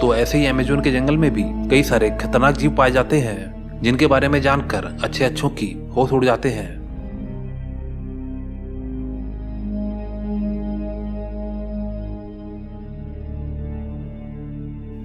दोस्तों ऐसे ही अमेज़न के जंगल में भी कई सारे खतरनाक जीव पाए जाते हैं जिनके बारे में जानकर अच्छों की होश उड़ जाते हैं।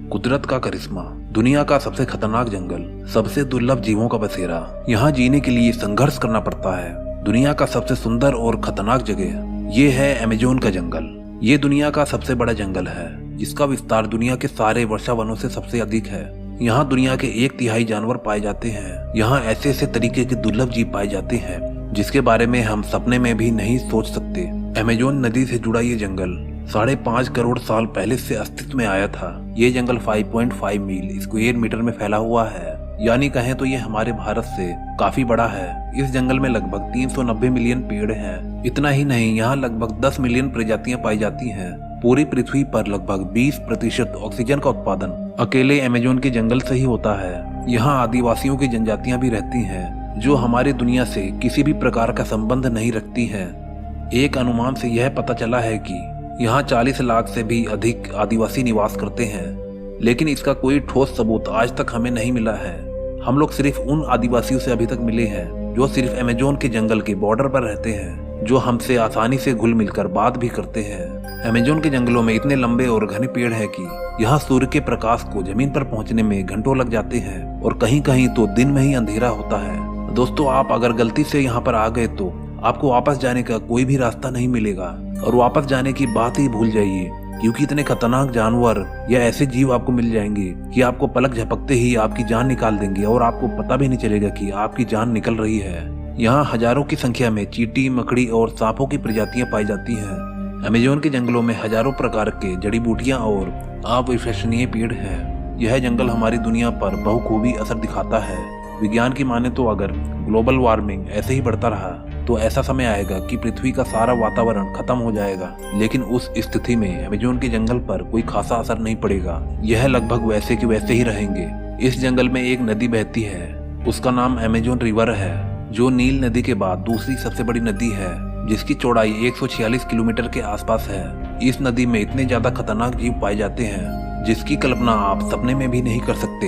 कुदरत का करिश्मा, दुनिया का सबसे खतरनाक जंगल, सबसे दुर्लभ जीवों का बसेरा। यहाँ जीने के लिए संघर्ष करना पड़ता है। दुनिया का सबसे सुंदर और खतरनाक जगह ये है अमेज़न का जंगल। ये दुनिया का सबसे बड़ा जंगल है जिसका विस्तार दुनिया के सारे वर्षावनों से सबसे अधिक है। यहाँ दुनिया के 1/3 जानवर पाए जाते हैं। यहाँ ऐसे ऐसे तरीके के दुर्लभ जीव पाए जाते हैं जिसके बारे में हम सपने में भी नहीं सोच सकते। अमेज़न नदी से जुड़ा ये जंगल 5.5 करोड़ साल पहले से अस्तित्व में आया था। ये जंगल 5.5 मील स्क्वायर मीटर में फैला हुआ है, यानी कहें तो ये हमारे भारत से काफी बड़ा है। इस जंगल में लगभग 390 मिलियन पेड़ हैं। इतना ही नहीं, यहाँ लगभग 10 मिलियन प्रजातियां पाई जाती हैं। पूरी पृथ्वी पर लगभग 20% ऑक्सीजन का उत्पादन अकेले अमेज़न के जंगल से ही होता है। यहाँ आदिवासियों की जनजातियां भी रहती हैं जो हमारी दुनिया से किसी भी प्रकार का संबंध नहीं रखती हैं। एक अनुमान से यह पता चला है कि यहाँ 40 लाख से भी अधिक आदिवासी निवास करते हैं, लेकिन इसका कोई ठोस सबूत आज तक हमें नहीं मिला है। हम लोग सिर्फ उन आदिवासियों से अभी तक मिले हैं जो सिर्फ अमेज़न के जंगल के बॉर्डर पर रहते हैं, जो हमसे आसानी से घुल मिलकर बात भी करते हैं। अमेज़न के जंगलों में इतने लंबे और घने पेड़ हैं कि यहाँ सूर्य के प्रकाश को जमीन पर पहुँचने में घंटों लग जाते हैं और कहीं कहीं तो दिन में ही अंधेरा होता है। दोस्तों, आप अगर गलती से यहाँ पर आ गए तो आपको वापस जाने का कोई भी रास्ता नहीं मिलेगा और वापस जाने की बात ही भूल जाइए, क्योंकि इतने खतरनाक जानवर या ऐसे जीव आपको मिल जाएंगे कि आपको पलक झपकते ही आपकी जान निकाल देंगे और आपको पता भी नहीं चलेगा कि आपकी जान निकल रही है। यहाँ हजारों की संख्या में चींटी, मकड़ी और सांपों की प्रजातियां पाई जाती हैं। अमेज़न के जंगलों में हजारों प्रकार के जड़ी बूटियां और अविश्वसनीय पेड़ हैं। यह जंगल हमारी दुनिया पर बहुखूबी असर दिखाता है। विज्ञान की माने तो अगर ग्लोबल वार्मिंग ऐसे ही बढ़ता रहा तो ऐसा समय आएगा कि पृथ्वी का सारा वातावरण खत्म हो जाएगा, लेकिन उस स्थिति में अमेज़न के जंगल पर कोई खासा असर नहीं पड़ेगा। यह लगभग वैसे के वैसे ही रहेंगे। इस जंगल में एक नदी बहती है, उसका नाम अमेज़न रिवर है, जो नील नदी के बाद दूसरी सबसे बड़ी नदी है, जिसकी चौड़ाई 146 किलोमीटर के आसपास है। इस नदी में इतने ज्यादा खतरनाक जीव पाए जाते हैं जिसकी कल्पना आप सपने में भी नहीं कर सकते।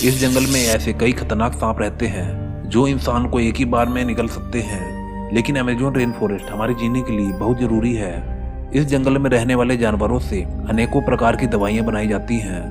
इस जंगल में ऐसे कई खतरनाक सांप रहते हैं जो इंसान को एक ही बार में निगल सकते हैं, लेकिन अमेज़न रेन फॉरेस्ट हमारे जीने के लिए बहुत जरूरी है। इस जंगल में रहने वाले जानवरों से अनेकों प्रकार की दवाइयां बनाई जाती हैं